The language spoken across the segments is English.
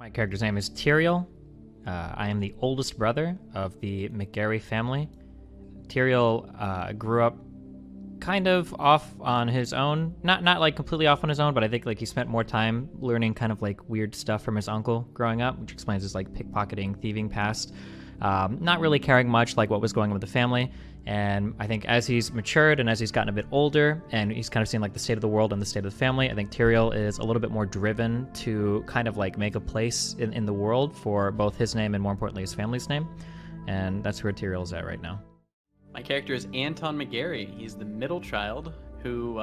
My character's name is Tyrael. I am the oldest brother of the McGarry family. Tyrael grew up kind of off on his own. Not like completely off on his own, but I think like he spent more time learning kind of like weird stuff from his uncle growing up, which explains his like pickpocketing, thieving past. Not really caring much like what was going on with the family. And I think as he's matured and as he's gotten a bit older and he's kind of seen like the state of the world and the state of the family, I think Tyrael is a little bit more driven to kind of like make a place in the world for both his name and more importantly his family's name. And that's where Tyrael's at right now. My character is Anton McGarry. He's the middle child who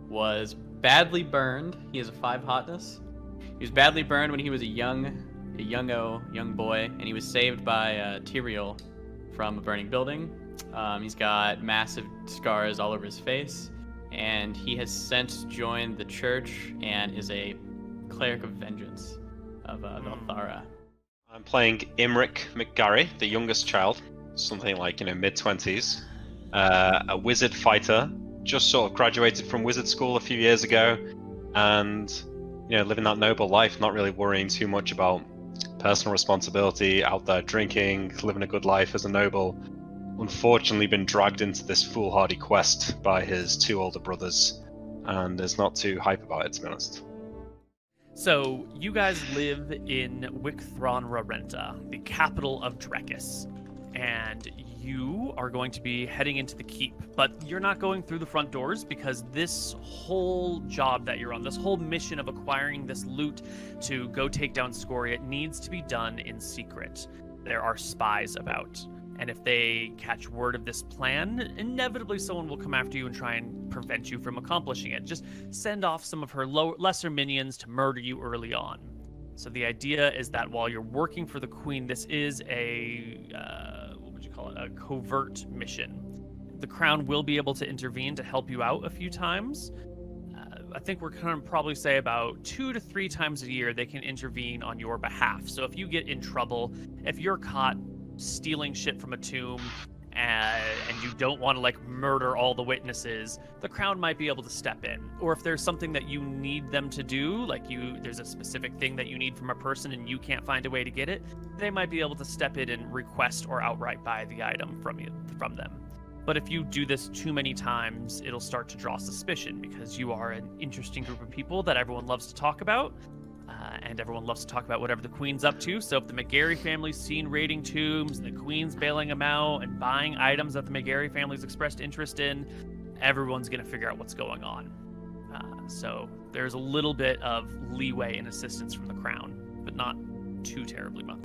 was badly burned. He has a 5 hotness. He was badly burned when he was a young boy, and he was saved by Tyrael from a burning building. He's got massive scars all over his face, and he has since joined the church and is a cleric of vengeance of Valthara. I'm playing Imric McGarry, the youngest child, something like mid-20s, a wizard fighter, just sort of graduated from wizard school a few years ago, and living that noble life, not really worrying too much about personal responsibility, out there drinking, living a good life as a noble. Unfortunately been dragged into this foolhardy quest by his 2 older brothers, and is not too hype about it, to be honest. So, you guys live in Wicthron Rarenta, the capital of Drekis, and you are going to be heading into the keep, but you're not going through the front doors because this whole job that you're on, this whole mission of acquiring this loot to go take down Scoria needs to be done in secret. There are spies about, and if they catch word of this plan, inevitably someone will come after you and try and prevent you from accomplishing it. Just send off some of her lesser minions to murder you early on. So the idea is that while you're working for the Queen, this is a a covert mission. The Crown will be able to intervene to help you out a few times. I think we're going to probably say about 2 to 3 times a year they can intervene on your behalf. So if you get in trouble, if you're caught stealing shit from a tomb and you don't want to like murder all the witnesses, the Crown might be able to step in. Or if there's something that you need them to do, like there's a specific thing that you need from a person and you can't find a way to get it, they might be able to step in and request or outright buy the item from them. But if you do this too many times, it'll start to draw suspicion because you are an interesting group of people that everyone loves to talk about. And everyone loves to talk about whatever the Queen's up to. So if the McGarry family's seen raiding tombs and the Queen's bailing them out and buying items that the McGarry family's expressed interest in, everyone's going to figure out what's going on. So there's a little bit of leeway and assistance from the Crown, but not too terribly much.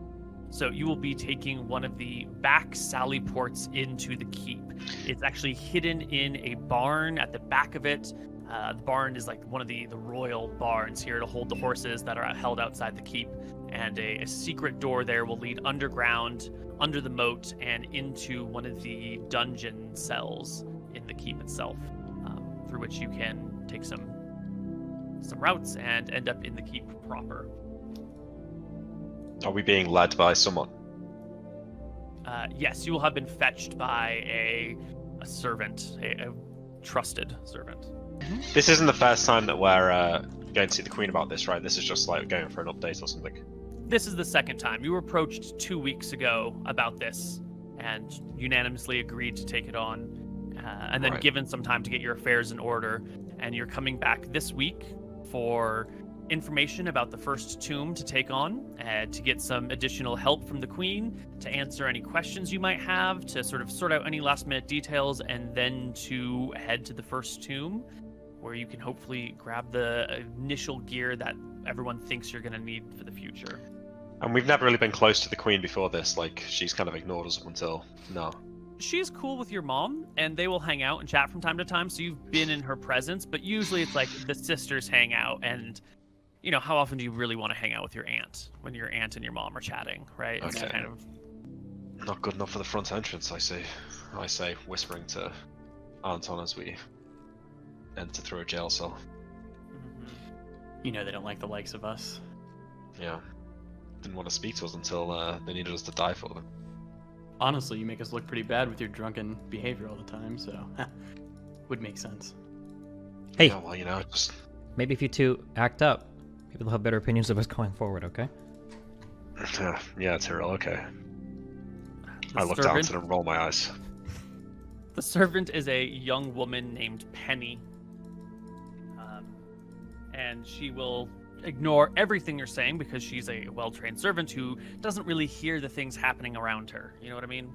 So you will be taking one of the back sally ports into the keep. It's actually hidden in a barn at the back of it. The barn is like one of the royal barns here to hold the horses that are held outside the keep. And a secret door there will lead underground, under the moat, and into one of the dungeon cells in the keep itself, through which you can take some routes and end up in the keep proper. Are we being led by someone? Yes, you will have been fetched by a servant, a trusted servant. This isn't the first time that we're going to see the Queen about this, right? This is just like going for an update or something. This is the second time. You were approached 2 weeks ago about this and unanimously agreed to take it on, and then given some time to get your affairs in order. And you're coming back this week for information about the first tomb to take on, to get some additional help from the Queen, to answer any questions you might have, to sort of sort out any last minute details, and then to head to the first tomb, where you can hopefully grab the initial gear that everyone thinks you're going to need for the future. And we've never really been close to the Queen before this, like, she's kind of ignored us up until now. She's cool with your mom, and they will hang out and chat from time to time, so you've been in her presence, but usually it's like the sisters hang out, and, how often do you really want to hang out with your aunt when your aunt and your mom are chatting, right? Okay. It's kind of... Not good enough for the front entrance, I say, whispering to Anton as we enter through a jail cell. They don't like the likes of us. Yeah. Didn't want to speak to us until they needed us to die for them. Honestly, you make us look pretty bad with your drunken behavior all the time, so would make sense. Hey, Yeah, well, just... maybe if you two act up, Maybe they'll have better opinions of us going forward, okay? Yeah, Tyrell, okay. The I look down servant- to them and roll my eyes. The servant is a young woman named Penny. And she will ignore everything you're saying because she's a well-trained servant who doesn't really hear the things happening around her. You know what I mean?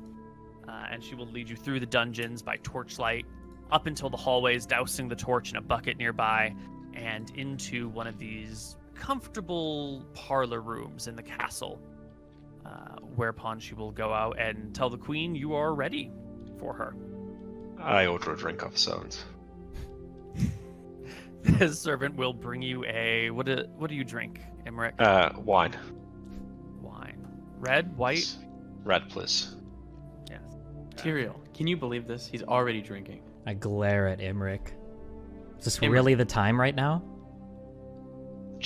And she will lead you through the dungeons by torchlight, up until the hallways, dousing the torch in a bucket nearby, and into one of these comfortable parlor rooms in the castle. Whereupon she will go out and tell the queen you are ready for her. I order a drink off the servant. The servant will bring you a what do you drink, Emmerich? Wine. Wine. Red, white? Red, please. Yes. Tyrael, can you believe this? He's already drinking. I glare at Imric. Is this Imric. really the time right now?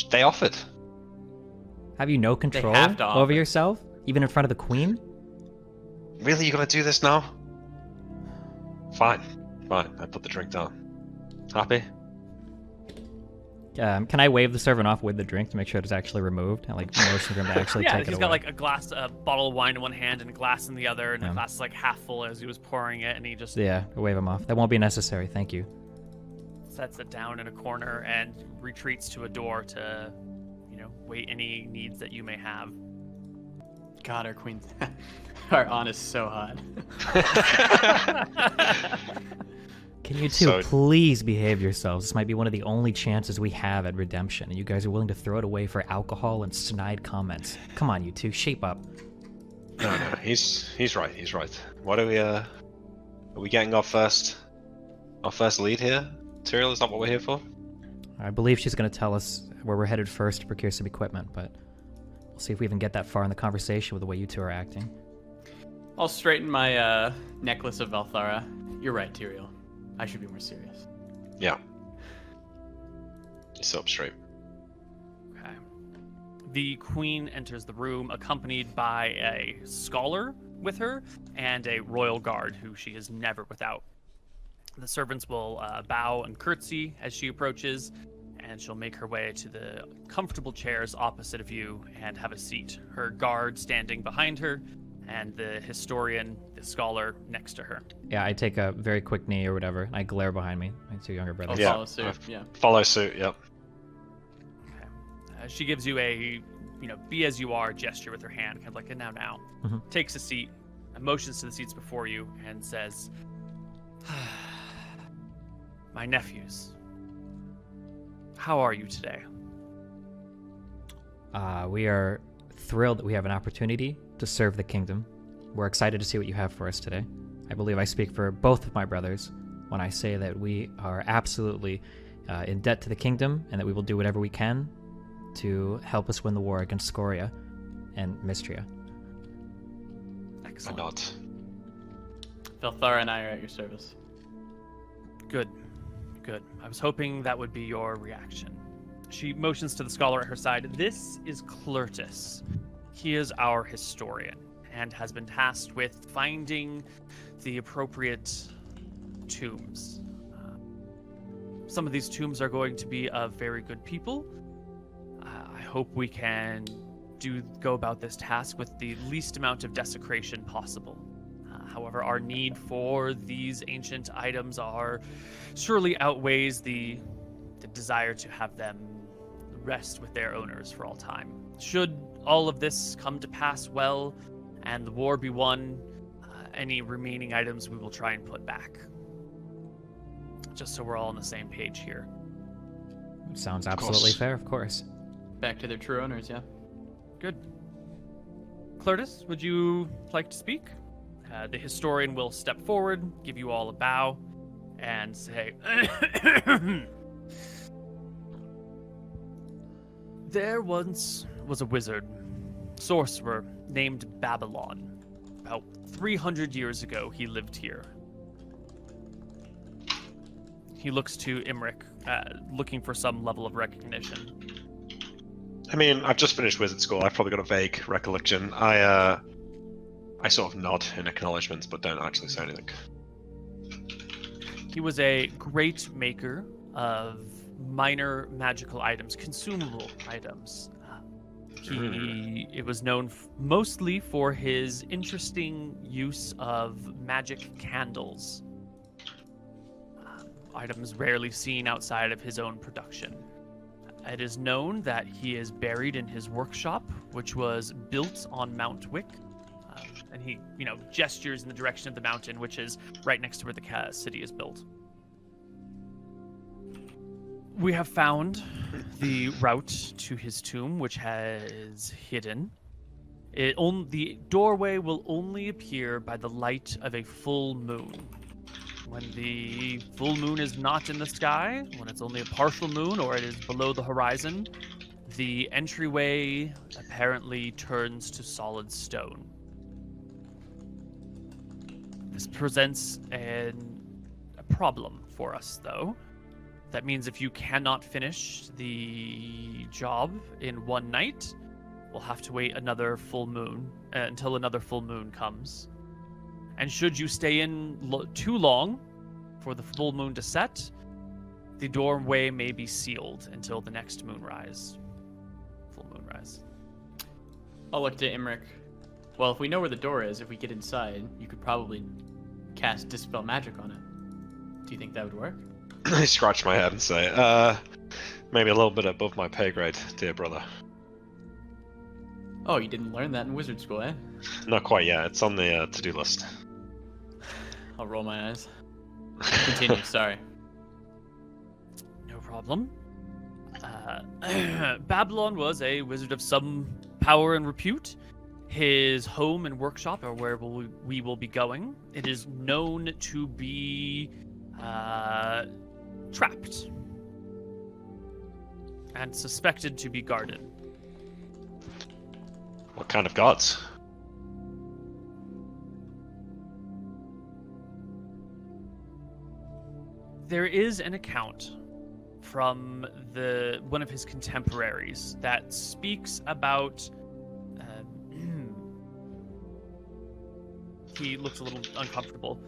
They offered. Have you no control have to over offer. yourself? Even in front of the queen? Really, you gonna do this now? Fine. Fine, I put the drink down. Happy? Can I wave the servant off with the drink to make sure it's actually removed? And like motion for him to actually Yeah, take it he's away. got like a bottle of wine in one hand and a glass in the other, and the Yeah. glass is like half full as he was pouring it, and he just Yeah, wave him off. That won't be necessary, thank you. sets it down in a corner and retreats to a door to, wait any needs that you may have. God, our queens, our aunt is so hot. Can you two So- please behave yourselves? This might be one of the only chances we have at redemption, and you guys are willing to throw it away for alcohol and snide comments. Come on, you two, shape up. No, he's right. He's right. What are we getting our first lead here? Tyrael, is that what we're here for? I believe she's going to tell us where we're headed first to procure some equipment, but we'll see if we even get that far in the conversation with the way you two are acting. I'll straighten my necklace of Valthara. You're right, Tyrael. I should be more serious. Yeah. You sit up straight. Okay. The queen enters the room accompanied by a scholar with her and a royal guard who she is never without. The servants will bow and curtsy as she approaches, and she'll make her way to the comfortable chairs opposite of you and have a seat. Her guard standing behind her, and the historian, the scholar, next to her. Yeah, I take a very quick knee or whatever, and I glare behind me, my two younger brothers. I'll Yeah, follow suit. Yeah. Follow suit. Yep. Okay. She gives you a, be as you are gesture with her hand, kind of like a now. Mhm. Takes a seat, motions to the seats before you, and says, "My nephews, how are you today?" We are thrilled that we have an opportunity to serve the kingdom. We're excited to see what you have for us today. I believe I speak for both of my brothers when I say that we are absolutely in debt to the kingdom and that we will do whatever we can to help us win the war against Scoria and Mystria. I Excellent. nod. Valthara and I are at your service. Good. Good. I was hoping that would be your reaction. She motions to the scholar at her side. This is Clertus. He is our historian and has been tasked with finding the appropriate tombs. Some of these tombs are going to be of very good people. I hope we can go about this task with the least amount of desecration possible. However, our need for these ancient items surely outweighs the desire to have them rest with their owners for all time. Should all of this come to pass well and the war be won, any remaining items we will try and put back. Just so we're all on the same page here. Sounds Of absolutely course. fair, of course. Back to their true owners, yeah. Good. Clertus, would you like to speak? The historian will step forward, give you all a bow, and say, "There once was a wizard, sorcerer, named Babylon. About 300 years ago, he lived here." He looks to Imric, looking for some level of recognition. I mean, I've just finished wizard school. I've probably got a vague recollection. I sort of nod in acknowledgement, but don't actually say anything. He was a great maker of minor magical items, consumable items. It was known mostly for his interesting use of magic candles. Items rarely seen outside of his own production. It is known that he is buried in his workshop, which was built on Mount Wick. And he, gestures in the direction of the mountain, which is right next to where the city is built. We have found the route to his tomb, which has hidden. The doorway will only appear by the light of a full moon. When the full moon is not in the sky, when it's only a partial moon or it is below the horizon, the entryway apparently turns to solid stone. This presents a problem for us, though. That means if you cannot finish the job in one night, we'll have to wait another full moon until another full moon comes. And should you stay in too long for the full moon to set, the doorway may be sealed until the next moonrise. Full moonrise. I'll look to Imric. Well, if we know where the door is, if we get inside, you could probably cast Dispel Magic on it. Do you think that would work? I scratch my head and say, maybe a little bit above my pay grade, dear brother. Oh, you didn't learn that in wizard school, eh? Not quite yet. It's on the to-do list. I'll roll my eyes. Continue, sorry. No problem. Babylon was a wizard of some power and repute. His home and workshop are where we will be going. It is known to be trapped and suspected to be guarded. What kind of gods? There is an account from one of his contemporaries that speaks about. He looks a little uncomfortable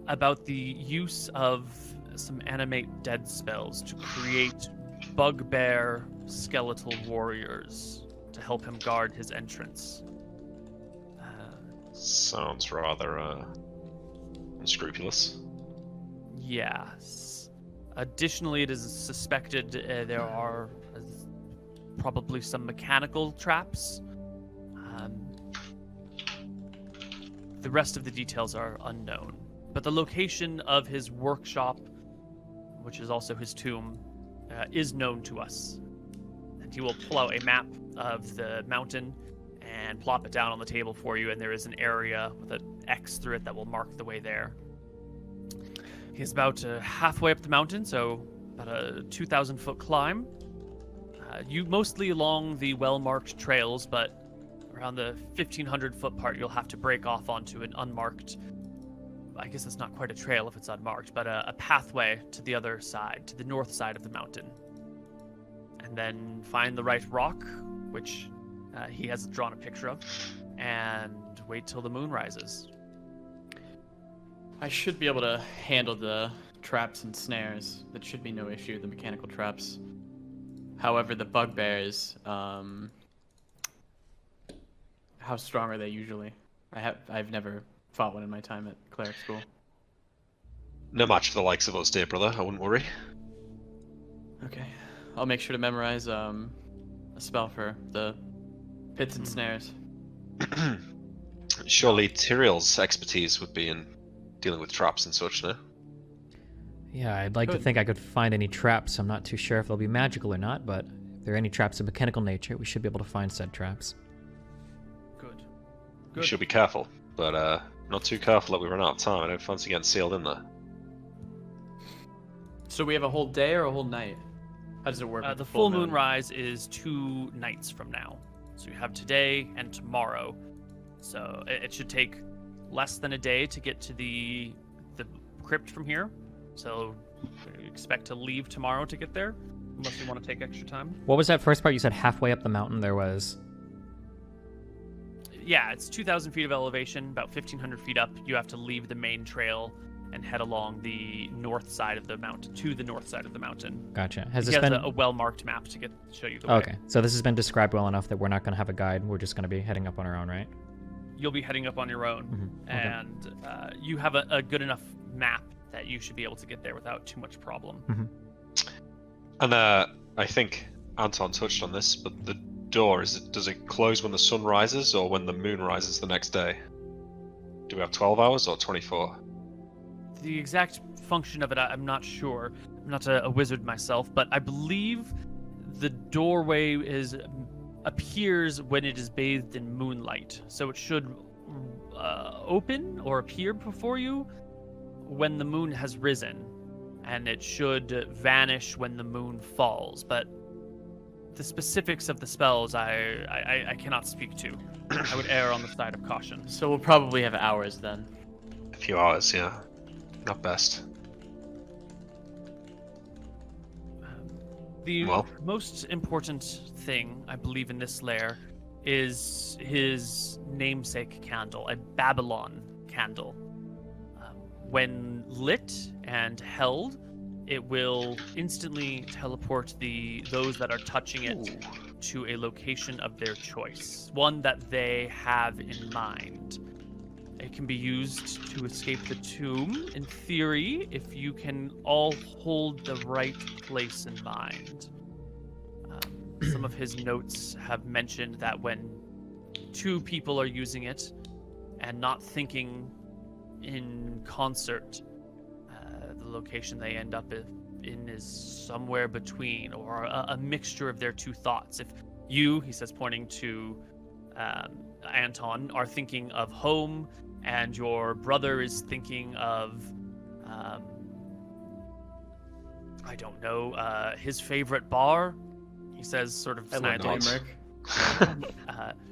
about the use of some animate dead spells to create bugbear skeletal warriors to help him guard his entrance. Sounds rather unscrupulous. Yes. Additionally, it is suspected there are probably some mechanical traps. The rest of the details are unknown. But the location of his workshop, which is also his tomb, is known to us. And he will pull out a map of the mountain and plop it down on the table for you, and there is an area with an X through it that will mark the way there. He's about halfway up the mountain, so about a 2,000-foot climb. You mostly along the well-marked trails, but around the 1,500-foot part, you'll have to break off onto an unmarked, I guess it's not quite a trail if it's unmarked, but a pathway to the other side, to the north side of the mountain. And then find the right rock, which he has drawn a picture of, and wait till the moon rises. I should be able to handle the traps and snares. That should be no issue, the mechanical traps. However, the bugbears, how strong are they usually? I've never fought one in my time at cleric school. No match for the likes of us, dear brother. I wouldn't worry. Okay. I'll make sure to memorize a spell for the pits and snares. Surely Tyriel's expertise would be in dealing with traps and such, no? Yeah, I'd like to think I could find any traps. I'm not too sure if they'll be magical or not, but if there are any traps of mechanical nature, we should be able to find said traps. Good. We should be careful, but not too careful that we run out of time. I don't fancy getting sealed in there. So we have a whole day or a whole night? How does it work? The full moon rise is 2 nights from now. So you have today and tomorrow. So it should take less than a day to get to the crypt from here. So expect to leave tomorrow to get there, unless you want to take extra time. What was that first part? You said halfway up the mountain there was... Yeah, it's 2,000 feet of elevation, about 1,500 feet up. You have to leave the main trail and head along the north side of the mountain, to the north side of the mountain. Gotcha. Has He this has been a well-marked map to show you the way. okay? So this has been described well enough that we're not going to have a guide. We're just going to be heading up on our own, right? You'll be heading up on your own, Mhm. Okay. and you have a good enough map that you should be able to get there without too much problem. And I think Anton touched on this, but the door, does it close when the sun rises or when the moon rises the next day? Do we have 12 hours or 24? The exact function of it, I'm not sure. I'm not a wizard myself, but I believe the doorway appears when it is bathed in moonlight. So it should open or appear before you when the moon has risen, and it should vanish when the moon falls. But the specifics of the spells, I cannot speak to. I would err on the side of caution. So we'll probably have hours then. A few hours, yeah. Not best. The Well. most important thing, I believe, in this lair is his namesake candle, a Babylon candle. When lit and held, it will instantly teleport those that are touching it to a location of their choice, one that they have in mind. It can be used to escape the tomb, in theory, if you can all hold the right place in mind. Some of his notes have mentioned that when two people are using it and not thinking in concert, the location they end up in is somewhere between, or a mixture of their two thoughts. If you, he says, pointing to Anton, are thinking of home, and your brother is thinking of, I don't know, his favorite bar, he says, sort of I love snidely. Limerick.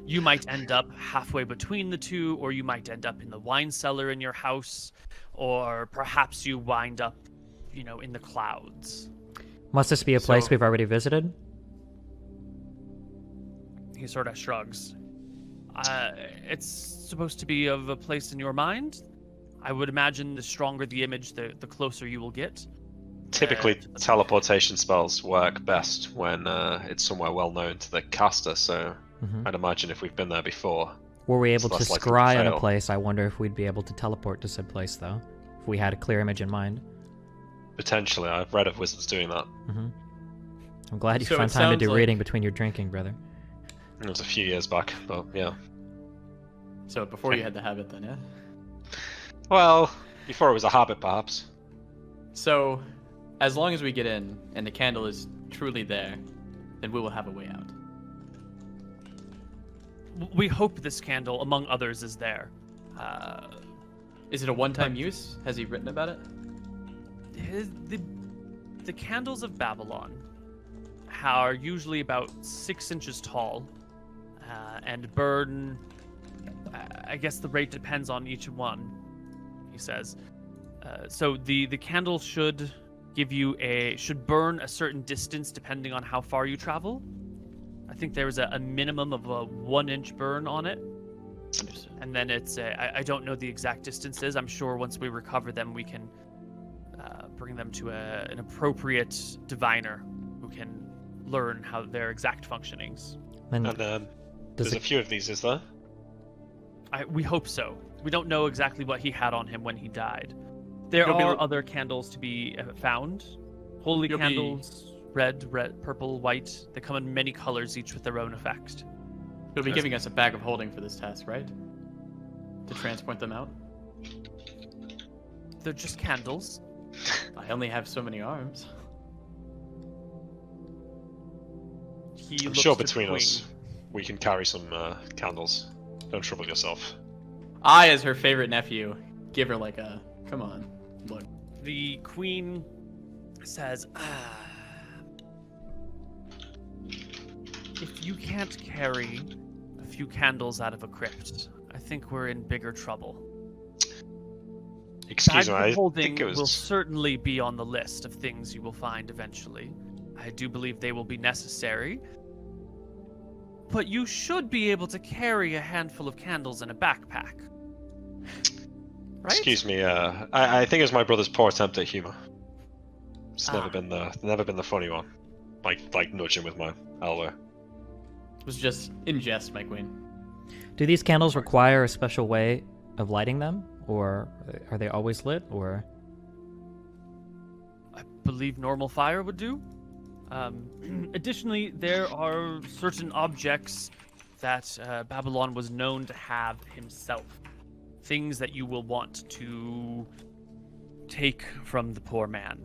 You might end up halfway between the two, or you might end up in the wine cellar in your house, or perhaps you wind up, in the clouds. Must this be a place So- we've already visited? He sort of shrugs. It's supposed to be of a place in your mind. I would imagine the stronger the image, the closer you will get. Typically, Uh, teleportation spells work best when it's somewhere well known to the caster, so Mhm. I'd imagine if we've been there before. Were we able to less likely to scry on a fail. place? I wonder if we'd be able to teleport to said place, though. If we had a clear image in mind. Potentially, I've read of wizards doing that. I'm glad you So found it time to sounds do like- reading between your drinking, brother. It was a few years back, but yeah. So before you had the habit then, yeah? Well, before it was a habit, perhaps. So, as long as we get in and the candle is truly there, then we will have a way out. We hope this candle, among others, is there. Is it a one-time use? Has he written about it? The candles of Babylon are usually about 6 inches tall and burn. I guess the rate depends on each one, he says. So the candle should should burn a certain distance depending on how far you travel. I think there is a minimum of a 1-inch burn on it. Understood. And then I don't know the exact distances. I'm sure once we recover them, we can bring them to an appropriate diviner who can learn how their exact functionings. And And does there's a it, few of these, is there? We hope so. We don't know exactly what he had on him when he died. There You'll be are lo- other candles to be found. Holy You'll be- candles, red, purple, white. They come in many colors, each with their own effect. He'll be giving us a bag of holding for this task, right? To transport them out? They're just candles. I only have so many arms. He I'm looks sure to the between queen. us, we can carry some candles. Don't trouble yourself. I, as her favorite nephew, give her like a, come on, look. The queen says, if you can't carry a few candles out of a crypt, I think we're in bigger trouble. Excuse me, Bags of I holding think it will was... certainly be on the list of things you will find eventually. I do believe they will be necessary. But you should be able to carry a handful of candles in a backpack. Excuse me. I think it was my brother's poor attempt at humor. It's never been the funny one. Like nudging with my elbow. It was just in jest, my queen. Do these candles require a special way of lighting them, or are they always lit, or? I believe normal fire would do. Additionally, there are certain objects that Babylon was known to have himself. Things that you will want to take from the poor man.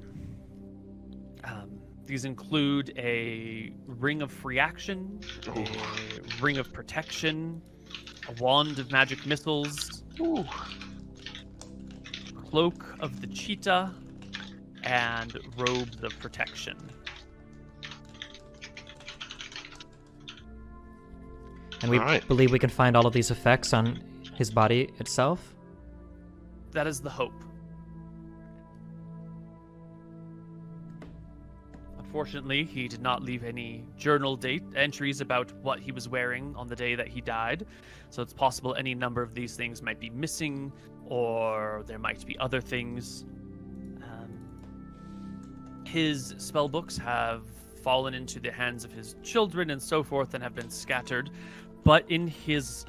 These include a ring of free action, a ring of protection, a wand of magic missiles, cloak of the cheetah, and robes of protection. And we Alright. believe we can find all of these effects on his body itself? That is the hope. Unfortunately, he did not leave any journal date entries about what he was wearing on the day that he died, so it's possible any number of these things might be missing, or there might be other things. His spell books have fallen into the hands of his children and so forth and have been scattered, but in his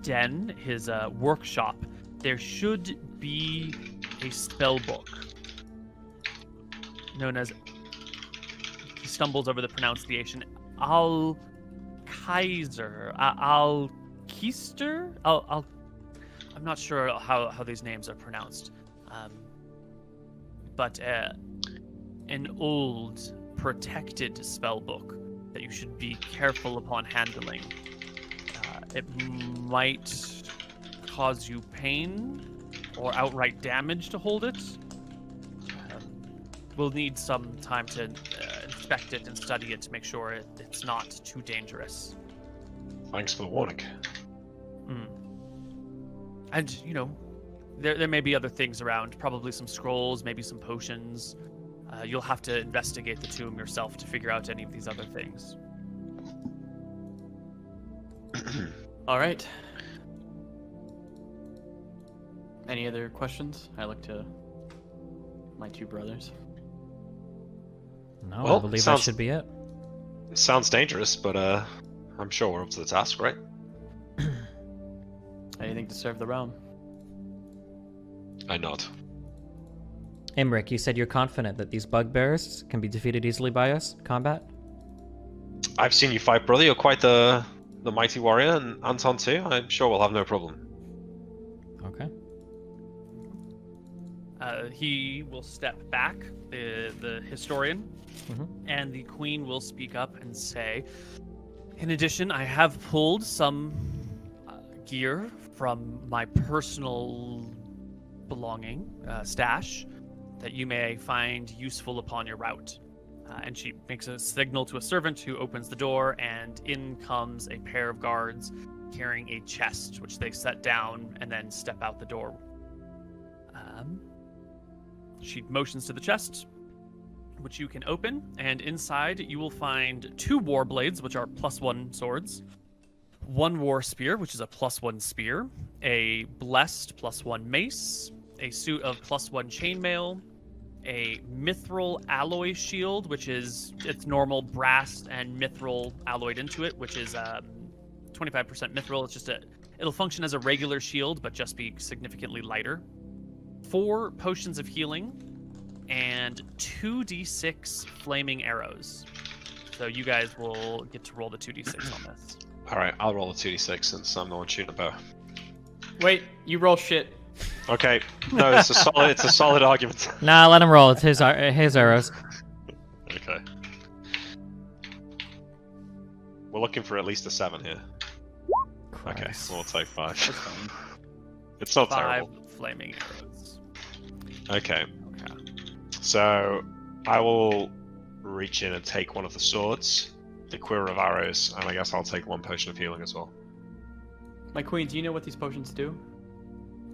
den, his workshop, there should be a spell book known as, he stumbles over the pronunciation, Al-Kaiser, Al-Keister? I'm not sure how these names are pronounced. But an old, protected spell book that you should be careful upon handling. It might cause you pain or outright damage to hold it. We'll need some time to inspect it and study it to make sure it's not too dangerous. Thanks for the warning. And, you know, there may be other things around, probably some scrolls, maybe some potions. You'll have to investigate the tomb yourself to figure out any of these other things. All right. Any other questions? I look to my two brothers. No, Well, I believe sounds- that should be it. Sounds dangerous, but I'm sure we're up to the task, right? Anything to serve the realm? I nod. Imric, you said you're confident that these bugbears can be defeated easily by us in combat? I've seen you fight, brother. You're quite the mighty warrior, and Anton too. I'm sure we'll have no problem. Okay. He will step back, the historian, Mhm. and the queen will speak up and say, in addition, I have pulled some gear from my personal belonging, stash, that you may find useful upon your route. And she makes a signal to a servant who opens the door, and in comes a pair of guards carrying a chest, which they set down and then step out the door. She motions to the chest, which you can open, and inside you will find 2 war blades, which are +1 swords, 1 war spear, which is a +1 spear, a blessed +1 mace, a suit of +1 chainmail, a mithril alloy shield, which is it's normal brass and mithril alloyed into it, which is 25% mithril. It's just it'll function as a regular shield, but just be significantly lighter. 4 potions of healing, and 2d6 flaming arrows. So you guys will get to roll the 2d6 on this. All right, I'll roll a 2d6 since I'm the one shooting a bow. Wait, you roll shit. Okay, no, it's a solid argument. Nah, let him roll. It's his arrows. Okay. We're looking for at least a 7 here. Okay, Christ. so we'll take 5. That's fine. It's not 5 terrible. flaming arrows. Okay, Okay. so I will reach in and take one of the swords, the quiver of arrows, and I guess I'll take 1 potion of healing as well. My queen, do you know what these potions do?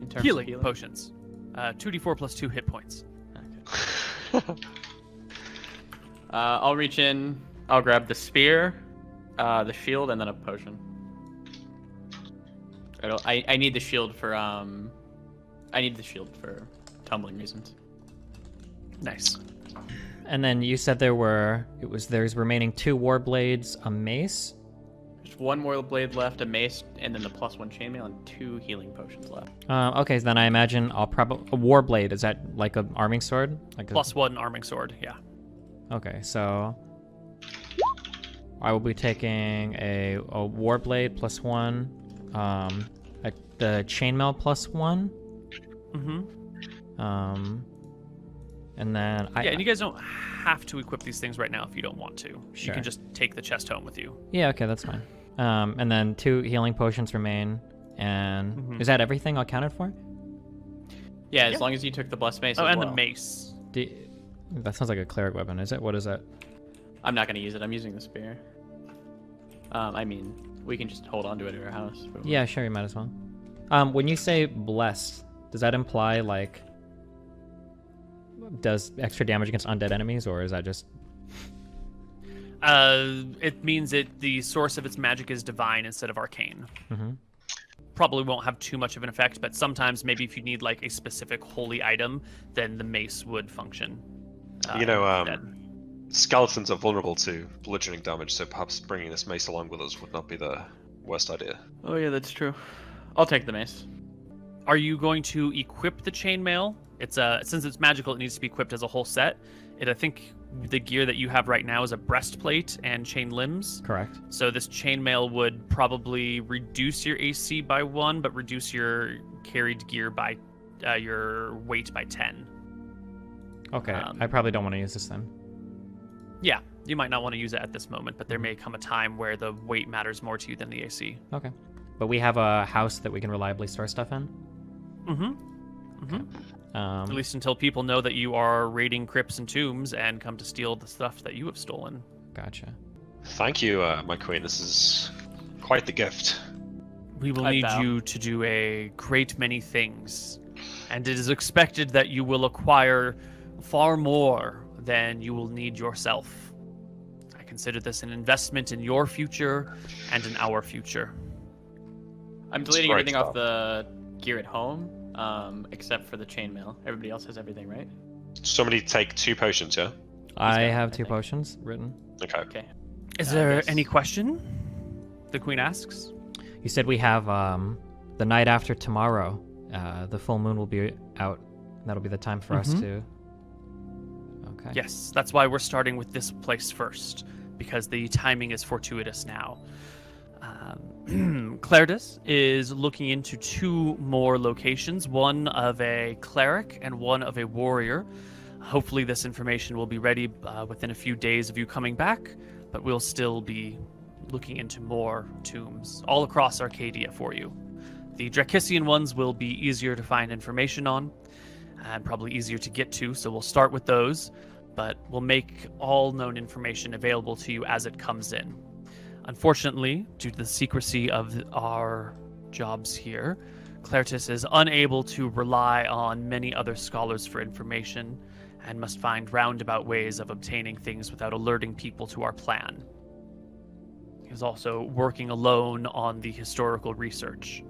In terms Healing, of healing potions. 2d4 plus 2 hit points. Okay. I'll reach in. I'll grab the spear, the shield, and then a potion. I need the shield for I need the shield for tumbling reasons. Nice. And then you said there's remaining 2 war blades, a mace. There's 1 more blade left, a mace, and then the +1 chainmail, and 2 healing potions left. Okay, so then I imagine I'll probably a war blade. Is that like a arming sword? Like +1 arming sword. Yeah. Okay, so I will be taking a war blade +1, the chainmail +1. Mm-hmm. And then and you guys don't have to equip these things right now if you don't want to. You Sure. can just take the chest home with you. Yeah, okay, that's fine. And then 2 healing potions remain. And is that everything accounted for? Yeah, as long as you took the blessed mace. Oh, as and well. the mace. That sounds like a cleric weapon, is it? What is that? I'm not gonna use it. I'm using the spear. I mean, we can just hold on to it at our house. Yeah, sure, you might as well. When you say blessed, does that imply like does extra damage against undead enemies, or is that just It means the source of its magic is divine instead of arcane. Mm-hmm. Probably won't have too much of an effect, but sometimes maybe if you need like a specific holy item, then the mace would function. Instead. Skeletons are vulnerable to bludgeoning damage, so perhaps bringing this mace along with us would not be the worst idea. Oh yeah, that's true. I'll take the mace. Are you going to equip the chainmail? It's since it's magical, it needs to be equipped as a whole set. I think the gear that you have right now is a breastplate and chain limbs. correct? So this chainmail would probably reduce your AC by 1, but reduce your carried gear by your weight by 10. Okay, I probably don't want to use this then. Yeah, you might not want to use it at this moment, but there may come a time where the weight matters more to you than the AC. Okay, but we have a house that we can reliably store stuff in. At least until people know that you are raiding crypts and tombs and come to steal the stuff that you have stolen. Gotcha. Thank you, my queen. This is quite the gift. We will I need bow. you to do a great many things, and it is expected that you will acquire far more than you will need yourself. I consider this an investment in your future and in our future. I'm deleting great everything off stuff. the gear at home, except for the chainmail. Everybody else has everything, right? Somebody take 2 potions, yeah? I got it, have I 2 think. potions written. Okay. Okay. Is I there guess. any question? The queen asks. You said we have the night after tomorrow. The full moon will be out. That'll be the time for us to. Okay. Yes, that's why we're starting with this place first, because the timing is fortuitous now. Claridus is looking into 2 more locations, one of a cleric and one of a warrior. Hopefully this information will be ready within a few days of you coming back, but we'll still be looking into more tombs all across Arcadia for you. The Dracissian ones will be easier to find information on and probably easier to get to, so we'll start with those, but we'll make all known information available to you as it comes in. Unfortunately, due to the secrecy of our jobs here, Claritus is unable to rely on many other scholars for information and must find roundabout ways of obtaining things without alerting people to our plan. He is also working alone on the historical research.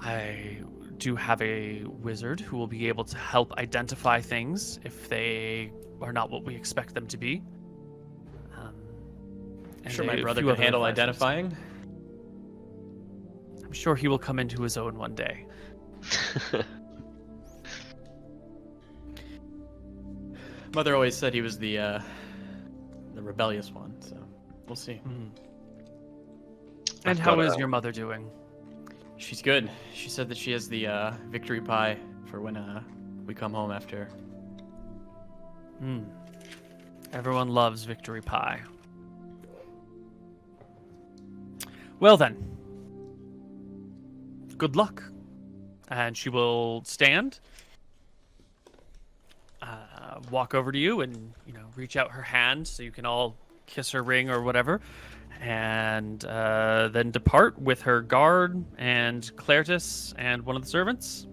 I do have a wizard who will be able to help identify things if they are not what we expect them to be. I'm sure my a brother few could other handle advisors. identifying. I'm sure he will come into his own one day. Mother always said he was the rebellious one, so we'll see. And how is your mother doing? She's good. She said that she has the victory pie for when we come home after. Everyone loves victory pie. Well then. Good luck. And she will stand, walk over to you, and reach out her hand so you can all kiss her ring or whatever, and then depart with her guard and Claritus and one of the servants.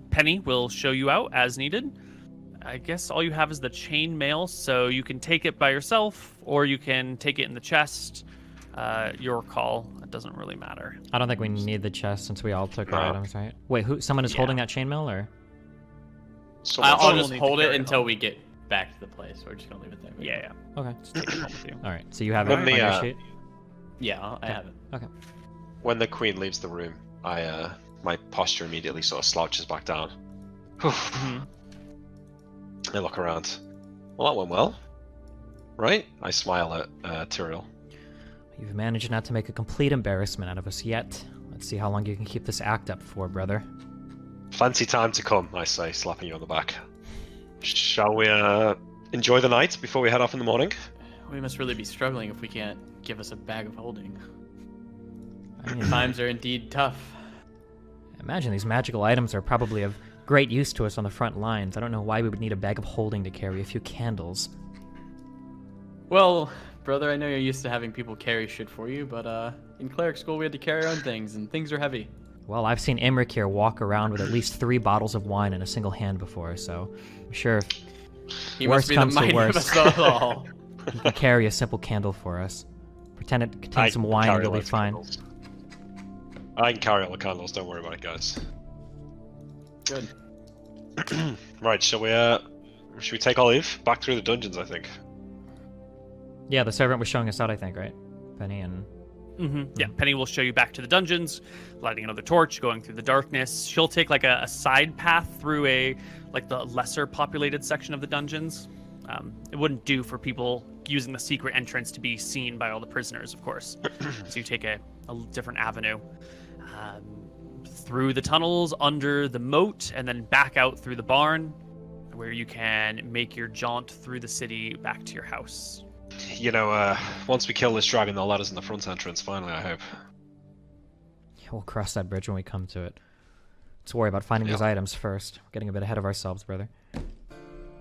Penny will show you out as needed. I guess all you have is the chain mail, so you can take it by yourself, or you can take it in the chest. Your call. It doesn't really matter. I don't think we need the chest since we all took our No. items, right? Wait, someone is Yeah. holding that chainmail, or? Someone- I'll we'll just need to hold carry it it until home. we get back to the place. We're just gonna leave it there. Yeah. Okay. Just take it home with you. All right. So you have it Let on me, your uh, sheet? Yeah, I have it. Okay. When the queen leaves the room, my posture immediately sort of slouches back down. Mhm. I look around. Well, that went well, right? I smile at Tyrael. You've managed not to make a complete embarrassment out of us yet. Let's see how long you can keep this act up for, brother. Plenty time to come, I say, slapping you on the back. Shall we enjoy the night before we head off in the morning? We must really be struggling if we can't give us a bag of holding. I mean, Times are indeed tough. imagine these magical items are probably of great use to us on the front lines. I don't know why we would need a bag of holding to carry a few candles. Well, brother, I know you're used to having people carry shit for you, but in cleric school we had to carry our own things, and things are heavy. Well, I've seen Imric here walk around with at least 3 bottles of wine in a single hand before, so I'm sure if He Worst must be the comes to mighty of worst. us all. he can carry a simple candle for us. Pretend it I contains some can wine and carry you'll be loads of fine. candles. I can carry all the candles, don't worry about it, guys. Good. Right, should we take our leave? Back through the dungeons, I think. Yeah, the servant was showing us out, I think, right? Penny and... Yeah, Penny will show you back to the dungeons, lighting another torch, going through the darkness. She'll take like a side path through the lesser populated section of the dungeons. It wouldn't do for people using the secret entrance to be seen by all the prisoners, of course. So you take a different avenue. Through the tunnels, under the moat, and then back out through the barn, where you can make your jaunt through the city back to your house. You know, once we kill this dragon, they'll let us in the front entrance, finally, I hope. Yeah, we'll cross that bridge when we come to it. Let's worry about finding these Yeah. items first. We're getting a bit ahead of ourselves, brother.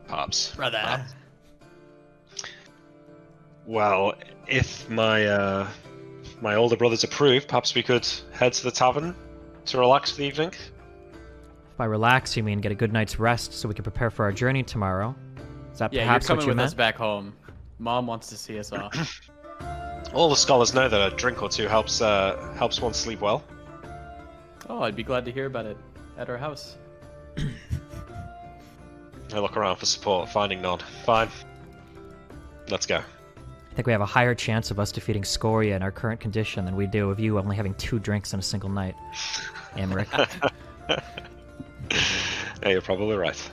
Perhaps. Brother. Well, if my older brothers approve, perhaps we could head to the tavern to relax for the evening. If by relax, you mean get a good night's rest so we can prepare for our journey tomorrow. Is that Yeah, you're perhaps what coming you with meant? us back home. Mom wants to see us off. All the scholars know that a drink or two helps one sleep well. Oh, I'd be glad to hear about it at our house. I look around for support, finding none. Fine. Let's go. I think we have a higher chance of us defeating Scoria in our current condition than we do of you only having 2 drinks in a single night. Emmerich. Yeah, you're probably right.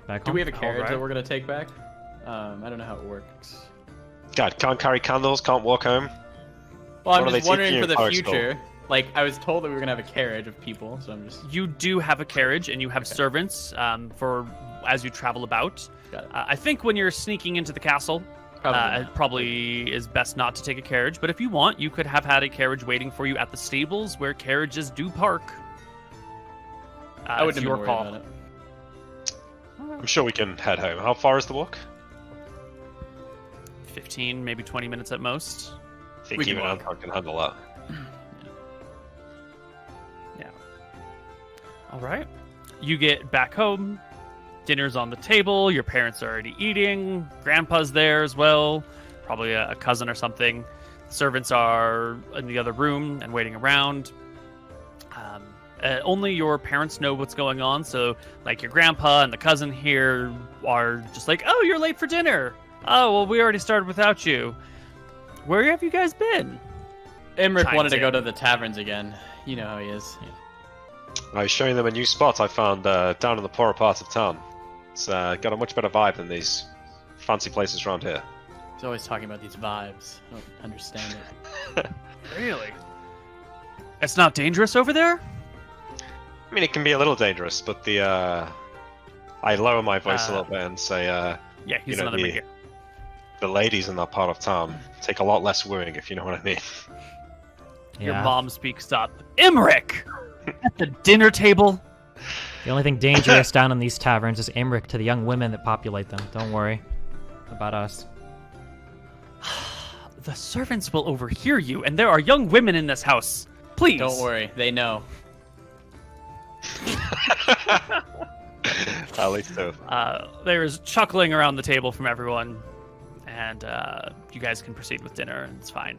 Back Do home? we have a carriage Alright. that we're gonna take back? I don't know how it works. God, can't carry candles, can't walk home. Well, I'm What are just they wondering teaching for you the in cleric school? future. Like, I was told that we were gonna have a carriage of people, so I'm just. You do have a carriage, and you have Okay. servants for as you travel about. Got it. I think when you're sneaking into the castle, Probably it not. probably is best not to take a carriage. But if you want, you could have had a carriage waiting for you at the stables where carriages do park. I wouldn't it's have your been worried call. about it. I'm sure we can head home. How far is the walk? 15, maybe 20 minutes at most. I think We can even walk. Anton can handle that. Yeah. All right. You get back home. Dinner's on the table. Your parents are already eating. Grandpa's there as well. Probably a cousin or something. Servants are in the other room and waiting around. Only your parents know what's going on. So, like, your grandpa and the cousin here are just like, oh, you're late for dinner. Oh, well, we already started without you. Where have you guys been? Emmerich Chimes wanted to go in. to the taverns again. You know how he is. I was showing them a new spot I found down in the poorer part of town. It's got a much better vibe than these fancy places around here. He's always talking about these vibes. I don't understand it. Really? It's not dangerous over there? I mean, it can be a little dangerous, but I lower my voice a little bit and say, Yeah, he's You know, another the- McGee. the ladies in that part of town take a lot less wooing, if you know what I mean. Your Yeah. mom speaks up. Emmerich! At the dinner table? The only thing dangerous down in these taverns is Imric to the young women that populate them. Don't worry about us. The servants will overhear you, and there are young women in this house. Please. Don't worry, they know. At least two. There is chuckling around the table from everyone, and you guys can proceed with dinner, and it's fine.